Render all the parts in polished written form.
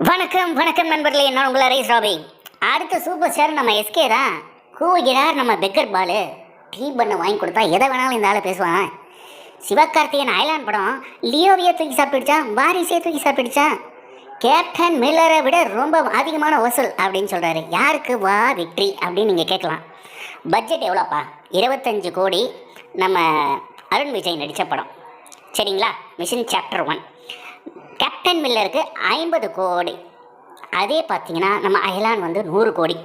வணக்கம் வணக்கம் நண்பர்களே, நான் உங்கள் ரைஸ் ராபி. அடுத்த சூப்பர் ஸ்டார் நம்ம எஸ்கே தான். கூவுகிறார் நம்ம பெக்கர் பாலு. டீ பண்ண வாங்கி கொடுத்தா எதை வேணாலும் இந்த ஆளை பேசுவான். சிவகார்த்திகேயன் அயலான் படம் லியோவியை தூக்கி சாப்பிடுச்சான், வாரிசே தூக்கி சாப்பிடுச்சான். கேப்டன் மில்லரை விட ரொம்ப அதிகமான வசூல் அப்படின்னு சொல்கிறாரு. யாருக்கு வா வெற்றி அப்படின்னு நீங்கள் கேட்கலாம். பட்ஜெட் எவ்வளோப்பா? 25 கோடி. நம்ம அருண் விஜய் நடித்த படம், சரிங்களா? Mission chapter 1. கேப்டன் மில்லருக்கு 50 கோடி. அதே பார்த்தீங்கன்னா நம்ம அயலான் வந்து 100 கோடி.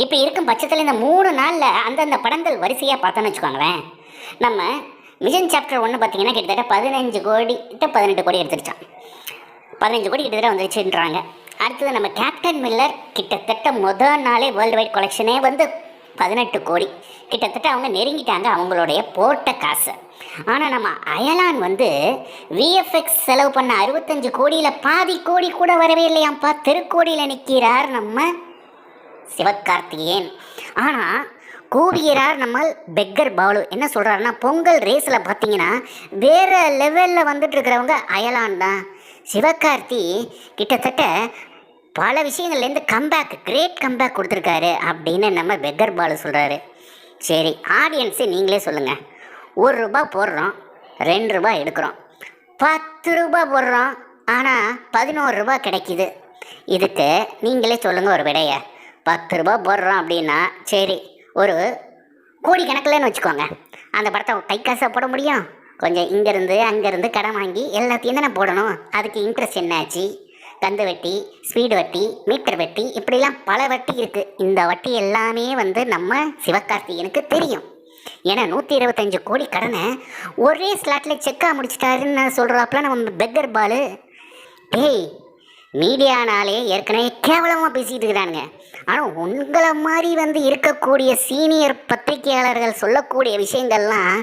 இப்போ இருக்கும் பட்சத்தில் இந்த 3 நாளில் அந்தந்த படங்கள் வரிசையாக பார்த்தோன்னு வச்சுக்கோங்களேன். நம்ம மிஷன் சாப்டர் 1 பார்த்தீங்கன்னா கிட்டத்தட்ட 15 கோடி கிட்ட 18 கோடி எடுத்துருச்சான். 15 கோடி கிட்டத்தட்ட வந்துருச்சுன்றாங்க. அடுத்தது நம்ம கேப்டன் மில்லர் கிட்டத்தட்ட முதல் நாளே வேர்ல்டு வைட் கலெக்ஷனே வந்து 18 கோடி. கிட்டத்தட்ட அவங்க நெருங்கிட்டாங்க அவங்களுடைய போட்ட காசு. ஆனால் நம்ம அயலான் வந்து விஎஃப்எக்ஸ் செலவு பண்ண 65 கோடியில் பாதி கோடி கூட வரவே இல்லையாம்ப்பா. தெருக்கோடியில் நிற்கிறார் நம்ம சிவகார்த்திகேயன். ஆனால் கூவுகிறார் நம்ம பெக்கர் பாலு. என்ன சொல்கிறாருன்னா, பொங்கல் ரேஸில் பார்த்தீங்கன்னா வேறு லெவலில் வந்துட்டு இருக்கிறவங்க அயலான் தான். சிவகார்த்தி கிட்டத்தட்ட பல விஷயங்கள்லேருந்து கம்பேக், கிரேட் கம்பேக் கொடுத்துருக்காரு அப்படின்னு நம்ம பெக்கர் பாலு சொல்கிறாரு. சரி, ஆடியன்ஸு நீங்களே சொல்லுங்கள். 1 ரூபா போடுறோம், 2 ரூபா எடுக்கிறோம், 10 ரூபா போடுறோம், ஆனால் 11 ரூபா கிடைக்கிது. இதுக்கு நீங்களே சொல்லுங்கள் ஒரு விடைய. 10 ரூபா போடுறோம் அப்படின்னா சரி, ஒரு கோடி கணக்கில்னு வச்சுக்கோங்க. அந்த படத்தை கை காசாக போட முடியும்? கொஞ்சம் இங்கேருந்து அங்கேருந்து கடன் வாங்கி எல்லாத்தையும் தானே போடணும். அதுக்கு இன்ட்ரெஸ்ட் என்னாச்சு? கந்து வட்டி, ஸ்பீடு வட்டி, மீட்டர் வட்டி, இப்படிலாம் பல வட்டி இருக்குது. இந்த வட்டி எல்லாமே வந்து நம்ம சிவகார்த்திகேயனுக்கு தெரியும். ஏன்னா 125 கோடி கடனை ஒரே ஸ்லாட்டில் செக்காக முடிச்சிட்டாருன்னு சொல்கிறாப்புல நம்ம பெக்கர் பாலு. டேய், மீடியானாலே ஏற்கனவே கேவலமாக பேசிகிட்டு இருக்கிறானுங்க. ஆனால் உங்களை மாதிரி வந்து இருக்கக்கூடிய சீனியர் பத்திரிகையாளர்கள் சொல்லக்கூடிய விஷயங்கள்லாம்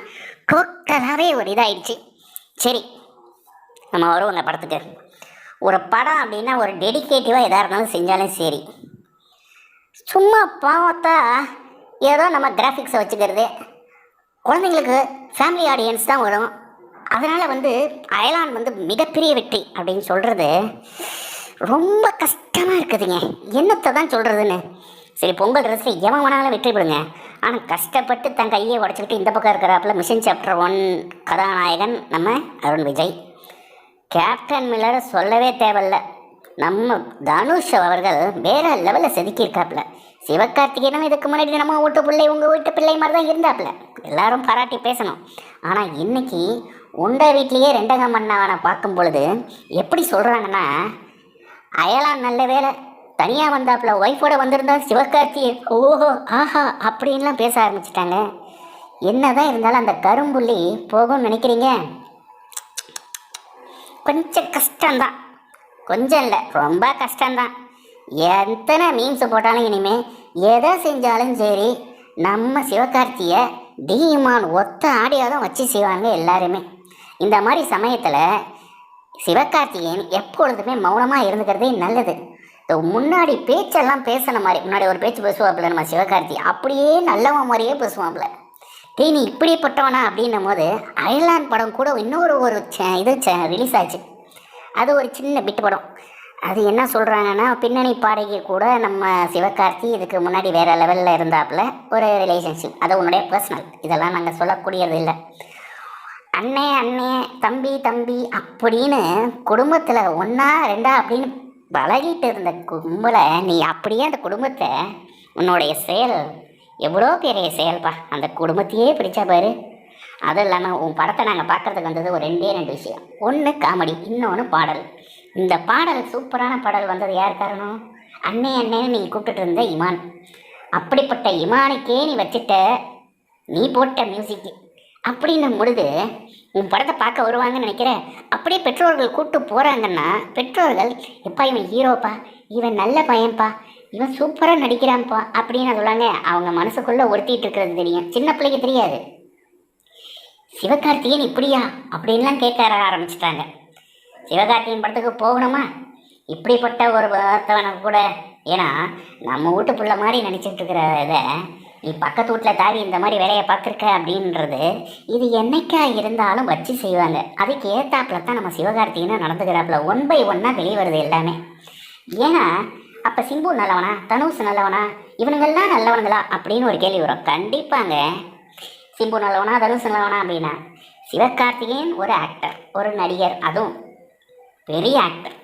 டோட்டலாகவே ஒரு இதாகிடுச்சு. சரி, நம்ம வருவோங்க படத்துக்கு. ஒரு படம் அப்படின்னா ஒரு டெடிக்கேட்டிவாக எதாக இருந்தாலும் செஞ்சாலும் சரி. சும்மா பார்த்தா ஏதோ நம்ம கிராஃபிக்ஸை வச்சுக்கிறது, குழந்தைங்களுக்கு ஃபேமிலி ஆடியன்ஸ் தான் வரும். அதனால் வந்து அயலான் வந்து மிகப்பெரிய வெற்றி அப்படின்னு சொல்கிறது ரொம்ப கஷ்டமாக இருக்குதுங்க. என்னத்தை தான் சொல்கிறதுன்னு. சரி, பொங்கல் ட்ரெஸ்ஸில் எவன் வேணாலும் வெற்றி பெறுங்க. ஆனால் கஷ்டப்பட்டு தன் கையை உடச்சிக்கிட்டு இந்த பக்கம் இருக்கிறாப்புல மிஷன் சாப்டர் 1 கதாநாயகன் நம்ம அருண் விஜய். கேப்டன் மில்லரை சொல்லவே தேவையில்ல. நம்ம தனுஷ் அவர்கள் வேறு லெவலில் செதுக்கியிருக்காப்புல. சிவகார்த்திகேயனும் இதுக்கு முன்னாடி நம்ம வீட்டு பிள்ளை உங்கள் வீட்டு பிள்ளை மாதிரி தான் இருந்தாப்புல. எல்லாரும் பாராட்டி பேசணும். ஆனால் இன்றைக்கி உண்டை வீட்லேயே ரெண்டகம் பண்ணவனை பார்க்கும் பொழுது எப்படி சொல்கிறாங்கன்னா, அயலான் நல்ல வேலை தனியாக வந்தாப்புல, ஒய்ஃபோடு வந்திருந்தா சிவகார்த்திகேயன் ஓஹோ ஆஹா அப்படின்லாம் பேச ஆரம்பிச்சிட்டாங்க. என்ன தான் இருந்தாலும் அந்த கரும்புள்ளி போகும்னு நினைக்கிறீங்க? கொஞ்சம் கஷ்டம்தான். கொஞ்சம் இல்லை, ரொம்ப கஷ்டம்தான். எத்தனை மீம்ஸ் போட்டாலும் இனிமேல் எதை செஞ்சாலும் சரி நம்ம சிவகார்த்தியை டீமான் ஒத்த ஆடியோ தான் வச்சு செய்வாங்க எல்லாருமே. இந்த மாதிரி சமயத்தில் சிவகார்த்திகேயன் எப்பொழுதுமே மௌனமாக இருந்துக்கிறதே நல்லது. முன்னாடி பேச்செல்லாம் பேசின மாதிரி, முன்னாடி ஒரு பேச்சு பேசுவாப்புல நம்ம சிவகார்த்தி, அப்படியே நல்லவன் மாதிரியே பேசுவாப்புல. டேய், நீ இப்படிப்பட்டவனா அப்படின்னும் போது அயலான் படம் கூட இன்னொரு ரிலீஸ் ஆச்சு. அது ஒரு சின்ன பிட்டு படம். அது என்ன சொல்கிறாங்கன்னா, பின்னணி பாடகி கூட நம்ம சிவகார்த்தி இதுக்கு முன்னாடி வேறு லெவலில் இருந்தாப்புல ஒரு ரிலேஷன்ஷிப். அது உன்னுடைய பர்சனல், இதெல்லாம் நாங்கள் சொல்லக்கூடியது இல்லை. அண்ணே அண்ணே, தம்பி தம்பி அப்படின்னு குடும்பத்தில் 1 2 அப்படின்னு பழகிட்டு இருந்த கும்பலை நீ அப்படியே அந்த குடும்பத்தை, உன்னுடைய செயல் எவ்வளோ பெரிய செயல்பா, அந்த குடும்பத்தையே பிடிச்சா பாரு. அதுவும் இல்லாமல் உன் படத்தை நாங்கள் பார்க்குறதுக்கு வந்தது ஒரு 2 விஷயம். ஒன்று காமெடி, இன்னொன்று பாடல். இந்த பாடல் சூப்பரான பாடல் வந்தது யார் காரணம்? அண்ணே அண்ணேன்னு நீ கூப்பிட்டுட்டு இருந்த இமான். அப்படிப்பட்ட இமானுக்கே நீ வச்சுட்ட நீ போட்ட மியூசிக்கு அப்படின்னும் பொழுது உன் படத்தை பார்க்க வருவாங்கன்னு நினைக்கிற. அப்படியே பெற்றோர்கள் கூப்பிட்டு போகிறாங்கன்னா பெற்றோர்கள், எப்பா இவன் ஹீரோப்பா, இவன் நல்ல பையன்ப்பா, இவன் சூப்பராக நடிக்கிறான்ப்பா அப்படின்னு சொல்லுவாங்க. அவங்க மனசுக்குள்ளே ஒருத்திட்டு இருக்கிறது தெரியும், சின்ன பிள்ளைக்கு தெரியாது. சிவகார்த்திகேயன் இப்படியா அப்படின்லாம் கேட்க ஆரம்பிச்சிட்டாங்க. சிவகார்த்திகேயன் படத்துக்கு போகணுமா? இப்படிப்பட்ட ஒரு வார்த்தவனை கூட, ஏன்னா நம்ம வீட்டு பிள்ளை மாதிரி நினச்சிட்டு இருக்கிற இதை நீ பக்கத்து வீட்டில் தாவி இந்த மாதிரி வேலையை பார்த்துருக்க அப்படின்றது இது என்னைக்கா இருந்தாலும் வச்சு செய்வாங்க. அதுக்கு ஏற்றாப்புல தான் நம்ம சிவகார்த்திகேயனை நடந்துக்கிறாப்புல. 1 by 1 வெளியே வருது எல்லாமே. ஏன்னா அப்போ சிம்பு நல்லவனா, தனுஷ் நல்லவனா, இவனுங்கள்லாம் நல்லவனுங்களா அப்படின்னு ஒரு கேள்வி வரும். கண்டிப்பாங்க. சிம்பு நல்லவனா, தனுஷ் நல்லவனா அப்படின்னா சிவகார்த்திகேயன் ஒரு ஆக்டர், ஒரு நடிகர், அதுவும் பெரிய ஆக்டர்.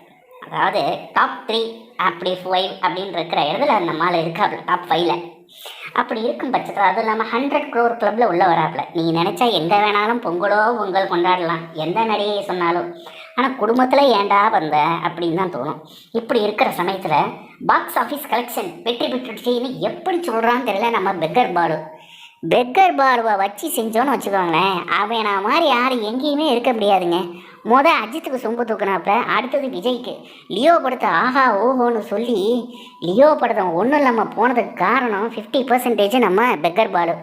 அதாவது டாப் 3 அப்படி 5 அப்படின்னு இருக்கிற இடத்துல நம்மளால் இருக்காப்புல, டாப் 5ல். அப்படி இருக்கும் பட்சத்தில் அதுவும் இல்லாமல் 100 crore கிளப்பில் உள்ள வராப்புல. நீங்கள் நினச்சா எங்கே வேணாலும் பொங்கல் கொண்டாடலாம், எந்த நடிகையை சொன்னாலும். ஆனால் குடும்பத்தில் ஏண்டா வந்த அப்படின்னு தான் தோணும். இப்படி இருக்கிற சமயத்தில் பாக்ஸ் ஆஃபீஸ் கலெக்ஷன் வெற்றி பெற்றுடுச்சின்னு எப்படி சொல்கிறான்னு தெரியல நம்ம பெக்கர் பாலுவை வச்சு செஞ்சோன்னு வச்சுக்கோங்களேன். அவனை மாதிரி யாரும் எங்கேயுமே இருக்க முடியாதுங்க. அஜித்துக்கு சொம்பு தூக்குனாப்ப, அடுத்தது விஜய்க்கு. லியோ படத்தை ஆஹா ஓஹோன்னு சொல்லி லியோ படத்தை ஒன்றும் இல்லாமல் போனதுக்கு காரணம் 50% நம்ம பெக்கர் பாலு.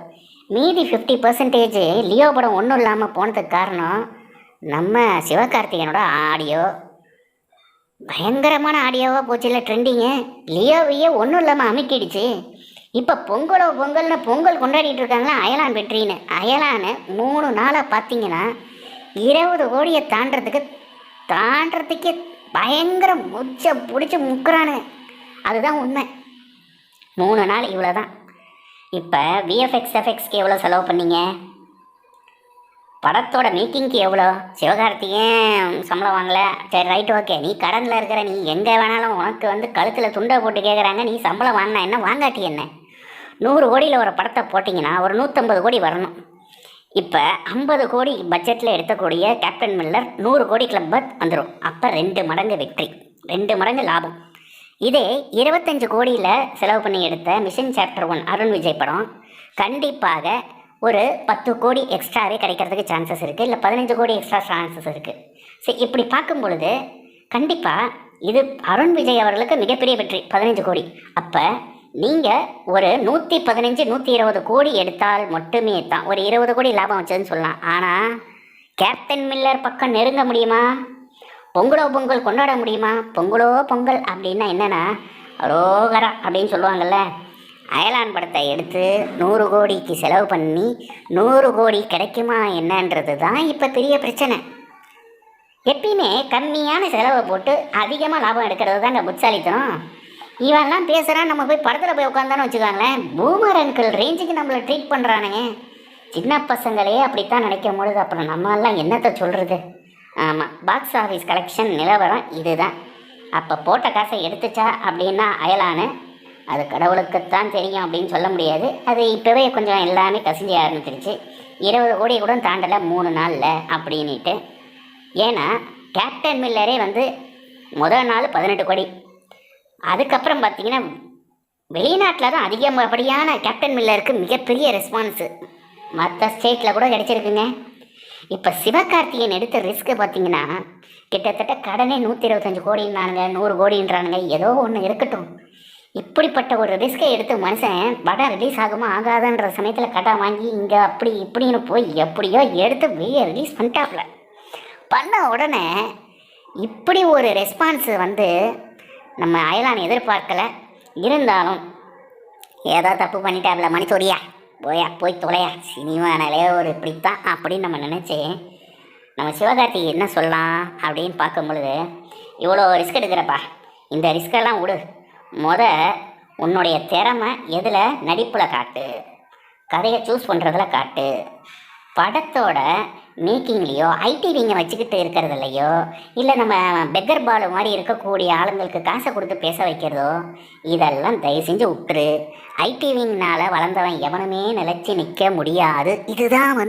மீதி 50% லியோ படம் ஒன்றும் இல்லாமல் போனதுக்கு காரணம் நம்ம சிவகார்த்திகேயனோட ஆடியோ. பயங்கரமான ஆடியோவாக போச்சு இல்லை ட்ரெண்டிங்கு. லியோவையே ஒன்றும் இல்லாமல் அமுக்கிடுச்சு. இப்போ பொங்கல்னு பொங்கல் கொண்டாடிட்டு இருக்காங்களா அயலான் வெற்றின்னு. அயலான்னு 3 நாளாக பார்த்தீங்கன்னா 20 கோடியை தாண்டறதுக்கே பயங்கர முச்சை பிடிச்சி முக்குறானு. அதுதான் உண்மை. 3 நாள் இவ்வளோ தான். இப்போ எஃப்எக்ஸ்க்கு எவ்வளோ செலவு பண்ணீங்க? படத்தோட மேக்கிங்க்கு எவ்வளோ? சிவகார்த்திகேயன் சம்பளம் வாங்கலை, சரி ரைட் ஓகே, நீ கடனில் இருக்கிற, நீ எங்கே வேணாலும் உனக்கு கழுத்தில் துண்டை போட்டு கேட்குறாங்க, நீ சம்பளம் வாங்கினா என்ன வாங்காட்டி என்ன? 100 கோடியில் ஒரு படத்தை போட்டிங்கன்னா ஒரு 150 கோடி வரணும். இப்போ 50 கோடி பட்ஜெட்டில் எடுத்தக்கூடிய கேப்டன் மில்லர் 100 கோடி கிளப் வந்துடும். அப்போ 2 மடங்கு வெற்றி, 2 மடங்கு லாபம். இதே 25 கோடியில் செலவு பண்ணி எடுத்த மிஷன் சாப்டர் 1 அருண் விஜய் படம் கண்டிப்பாக ஒரு 10 கோடி எக்ஸ்ட்ராவே கிடைக்கிறதுக்கு சான்சஸ் இருக்குது, இல்லை 15 கோடி எக்ஸ்ட்ரா சான்சஸ் இருக்குது. சரி, இப்படி பார்க்கும் பொழுது கண்டிப்பாக இது அருண் விஜய் அவர்களுக்கு மிகப்பெரிய வெற்றி, 15 கோடி. அப்போ நீங்கள் ஒரு 115 120 கோடி எடுத்தால் மட்டுமே தான் ஒரு 20 கோடி லாபம் வச்சதுன்னு சொல்லலாம். ஆனால் கேப்டன் மில்லர் பக்கம் நெருங்க முடியுமா? பொங்கல் கொண்டாட முடியுமா? பொங்கல் அப்படின்னா என்னென்னா ரோகரா அப்படின்னு சொல்லுவாங்கள்ல. அயலான் படத்தை எடுத்து 100 கோடிக்கு செலவு பண்ணி 100 கோடி கிடைக்குமா என்னன்றது தான் இப்போ பெரிய பிரச்சனை. எப்பயுமே கம்மியான செலவை போட்டு அதிகமாக லாபம் எடுக்கிறது தான் இந்த புட்சாலித்தனம். இவெல்லாம் பேசுகிறான், நம்ம போய் படத்தில் போய் உட்காந்தான்னு வச்சுக்கோங்களேன், பூமர் அங்கிள் ரேஞ்சுக்கு நம்மளை ட்ரீட் பண்ணுறானுங்க. சின்ன பசங்களே அப்படித்தான் நினைக்கும் பொழுது அப்புறம் நம்மெல்லாம் என்னத்தை சொல்கிறது? ஆமாம், பாக்ஸ் ஆஃபீஸ் கலெக்ஷன் நிலவரம் இதுதான். அப்போ போட்ட காசை எடுத்துச்சா அப்படின்னா அயலானு அது கடவுளுக்குத்தான் தெரியும் அப்படின்னு சொல்ல முடியாது. அது இப்போவே கொஞ்சம் எல்லாமே கசிஞ்சு ஆரம்பிச்சிருச்சு. 20 கோடி கூட தாண்டலை 3 நாளில் அப்படின்ட்டு. ஏன்னா கேப்டன் மில்லரே முதல் நாள் 18 கோடி. அதுக்கப்புறம் பார்த்திங்கன்னா வெளிநாட்டில் தான் அதிகப்படியான கேப்டன் மில்லருக்கு மிகப்பெரிய ரெஸ்பான்ஸு, மற்ற ஸ்டேட்டில் கூட கிடச்சிருக்குங்க. இப்போ சிவகார்த்திகேயன் எடுத்த ரிஸ்க்கு பார்த்திங்கன்னா கிட்டத்தட்ட கடனே 125 கோடின்றானுங்க, 100 கோடின்றானுங்க. ஏதோ ஒன்று இருக்கட்டும், இப்படிப்பட்ட ஒரு ரிஸ்கை எடுத்து மனுஷன் படம் ரிலீஸ் ஆகுமா ஆகாதுன்ற சமயத்தில் கடன் வாங்கி இங்கே அப்படி இப்படின்னு போய் எப்படியோ எடுத்து வெளியே ரிலீஸ் பண்ணிட்டாப்புல. பண்ண உடனே இப்படி ஒரு ரெஸ்பான்ஸு நம்ம அயலான் எதிர்பார்க்கலை. இருந்தாலும் ஏதோ தப்பு பண்ணிட்டாப்புல, மணிச்சோடியா போய் தொலையா, சினிமானாலே ஒரு இப்படித்தான் அப்படின்னு நம்ம நினச்சி நம்ம சிவகார்த்திகை என்ன சொல்லலாம் அப்படின்னு பார்க்கும் பொழுது, இவ்வளோ ரிஸ்க் எடுக்கிறப்பா, இந்த ரிஸ்கெல்லாம் விடு, உன்னுடைய திறமை எதில் நடிப்பில் காட்டு, கதையை சூஸ் பண்ணுறதுல காட்டு, படத்தோட மேக்கிங்லேயோ ஐடிவிங்க வச்சுக்கிட்டு இருக்கிறது இல்லையோ, இல்லை நம்ம பெக்கர் பாலு மாதிரி இருக்கக்கூடிய ஆளுங்களுக்கு காசை கொடுத்து பேச வைக்கிறதோ, இதெல்லாம் தயவு செஞ்சு விட்டுரு. ஐடிவிங்னால் வளர்ந்தவன் எவனுமே நிலைச்சி நிற்க முடியாது. இதுதான்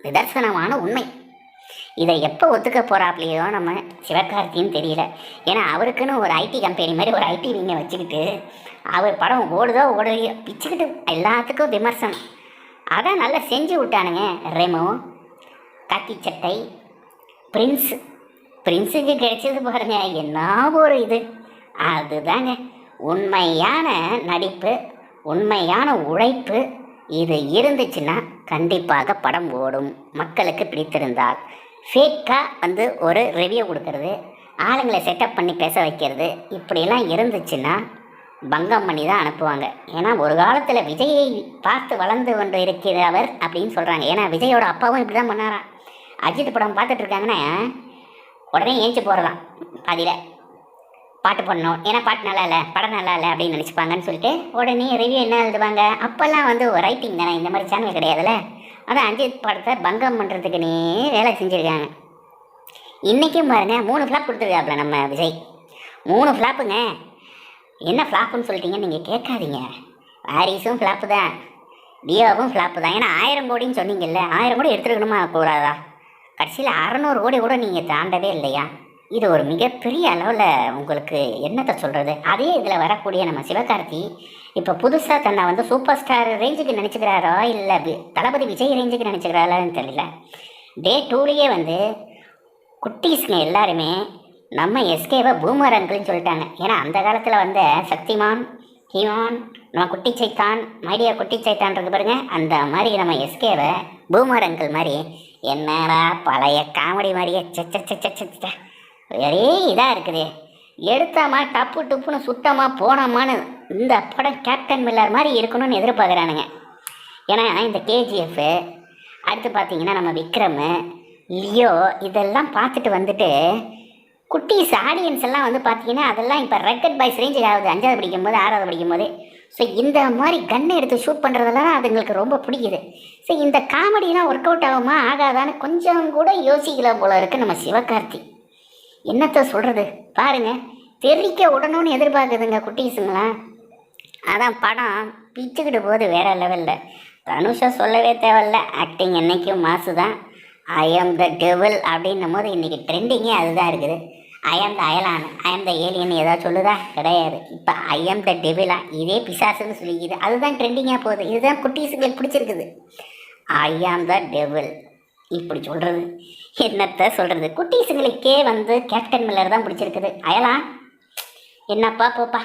நிதர்சனமான உண்மை. இதை எப்போ ஒத்துக்க போகிறாப்லையோ நம்ம சிவகார்த்தின்னு தெரியல. ஏன்னா அவருக்குன்னு ஒரு ஐடி கம்பெனி மாதிரி ஒரு ஐடி விங்க வச்சுக்கிட்டு அவர் படம் ஓடலையோ பிச்சுக்கிட்டு எல்லாத்துக்கும் விமர்சனம். அதான் நல்லா செஞ்சு விட்டானுங்க. ரெமோ, காக்கி சட்டை, பிரின்ஸுக்கு கிடைச்சது பாருங்க, என்ன ஒரு இது. அதுதாங்க உண்மையான நடிப்பு, உண்மையான உழைப்பு. இது இருந்துச்சுன்னா கண்டிப்பாக படம் ஓடும், மக்களுக்கு பிடித்திருந்தால். ஃபேக்காக ஒரு ரிவ்யூ கொடுக்கறது, ஆளுங்களை செட்டப் பண்ணி பேச வைக்கிறது, இப்படிலாம் இருந்துச்சுன்னா பங்கம் பண்ணி தான் அனுப்புவாங்க. ஏன்னா ஒரு காலத்தில் விஜயை பார்த்து வளர்ந்து கொண்டு இருக்கிறவர் அப்படின்னு சொல்கிறாங்க. ஏன்னா விஜயோட அப்பாவும் இப்படி தான் பண்ணாராம். அஜித் படம் பார்த்துட்ருக்காங்கன்னா உடனே ஏஞ்சி போகிறதான் பாதியில். பாட்டு பண்ணணும், ஏன்னா பாட்டு நல்லா இல்லை, படம் நல்லா இல்லை அப்படின்னு நினச்சிப்பாங்கன்னு சொல்லிட்டு உடனே ரிவ்யூ என்ன எழுதுவாங்க. அப்போல்லாம் வந்து ரைட்டிங் தானே, இந்த மாதிரி சேனல் கிடையாதுல்ல. அதான் அஜித் படத்தை பங்கம் பண்ணுறதுக்குன்னே வேலை செஞ்சுருக்காங்க. இன்றைக்கும் பாருங்கள் 3 ஃப்ளாப் கொடுத்துருக்காப்புல நம்ம விஜய். 3 ஃப்ளாப்புங்க. என்ன ஃப்ளாப்புன்னு சொல்லிட்டீங்கன்னு நீங்கள் கேட்காதீங்க. வாரிசும் ஃப்ளாப்பு தான், டியோவும் ஃப்ளாப்பு தான். ஏன்னா 1000 கோடின்னு சொன்னீங்கல்ல, 1000 கோடி எடுத்துருக்கணுமா கூடாதா? கடைசியில் 600 கோடி கூட நீங்கள் தாண்டவே இல்லையா? இது ஒரு மிகப்பெரிய அளவில் உங்களுக்கு என்னத்தை சொல்கிறது. அதே இதில் வரக்கூடிய நம்ம சிவகார்த்தி இப்போ புதுசாக தன்னை வந்து சூப்பர் ஸ்டார் ரேஞ்சுக்கு நினச்சிக்கிறாரா இல்லை தளபதி விஜய் ரேஞ்சுக்கு நினச்சிக்கிறாரான்னு தெரியல. டே 2லேயே வந்து குட்டீஸுங்க எல்லாருமே நம்ம எஸ்கேவை பூமர் அங்கிள்னு சொல்லிட்டாங்க. ஏன்னா அந்த காலத்தில் வந்த சக்திமான், ஹீமான், நம்ம குட்டி சைத்தான், மைடியா குட்டி சைத்தான் இருக்கு பாருங்க, அந்த மாதிரி நம்ம எஸ்கேவை பூமர் அங்கிள் மாதிரி என்னடா பழைய காமெடி மாதிரியே சச்ச ஒரே இதாக இருக்குது. எடுத்தாமா டப்பு டப்புன்னு சுத்தமாக போனோமான்னு இந்த படம் கேப்டன் மில்லர் மாதிரி இருக்கணும்னு எதிர்பார்க்குறானுங்க. ஏன்னா இந்த கேஜிஎஃப், அடுத்து பார்த்தீங்கன்னா நம்ம விக்ரம், லியோ இதெல்லாம் பார்த்துட்டு வந்துட்டு குட்டீஸ் ஆடியன்ஸ் எல்லாம் வந்து பார்த்தீங்கன்னா அதெல்லாம் இப்போ ரெக்கட் பாய்ஸ் ரேஞ்சுக்கு ஆகுது. 5வது படிக்கும்போது 6வது படிக்கும்போது. ஸோ இந்த மாதிரி கன்னை எடுத்து ஷூட் பண்ணுறதெல்லாம் அதுங்களுக்கு ரொம்ப பிடிக்குது. ஸோ இந்த காமெடிலாம் ஒர்க் அவுட் ஆகுமா ஆகாதான்னு கொஞ்சம் கூட யோசிக்கல போல இருக்குது நம்ம சிவகார்த்தி. என்னத்தை சொல்கிறது பாருங்கள், தெரிவிக்க உடனே எதிர்பார்க்குதுங்க குட்டீஸுங்களாம். அதான் படம் பிச்சுக்கிட்டு போகுது வேறு லெவலில். தனுஷா சொல்லவே தேவையில்ல, ஆக்டிங் என்றைக்கும் மாசு தான். ஐ ஆம் த டெவில் அப்படின்னும் போது இன்றைக்கி ட்ரெண்டிங்கே அதுதான் இருக்குது. ஐ ஆம் த அயலான், ஐ ஆம் த ஏலியன் ஏதாவது சொல்லுதா? கிடையாது. இப்போ ஐ ஆம் த டெவிலா, இதே பிசாசுன்னு சொல்லிக்குது. அதுதான் ட்ரெண்டிங்காக போகுது. இதுதான் குட்டீஸுங்களுக்கு பிடிச்சிருக்குது. ஐ ஆம் த டெவில் இப்படி சொல்கிறது என்னத்தை சொல்கிறது. குட்டீஸுங்களுக்கே வந்து கேப்டன் மில்லர் தான் பிடிச்சிருக்குது. அயலான் என்னப்பா போப்பா.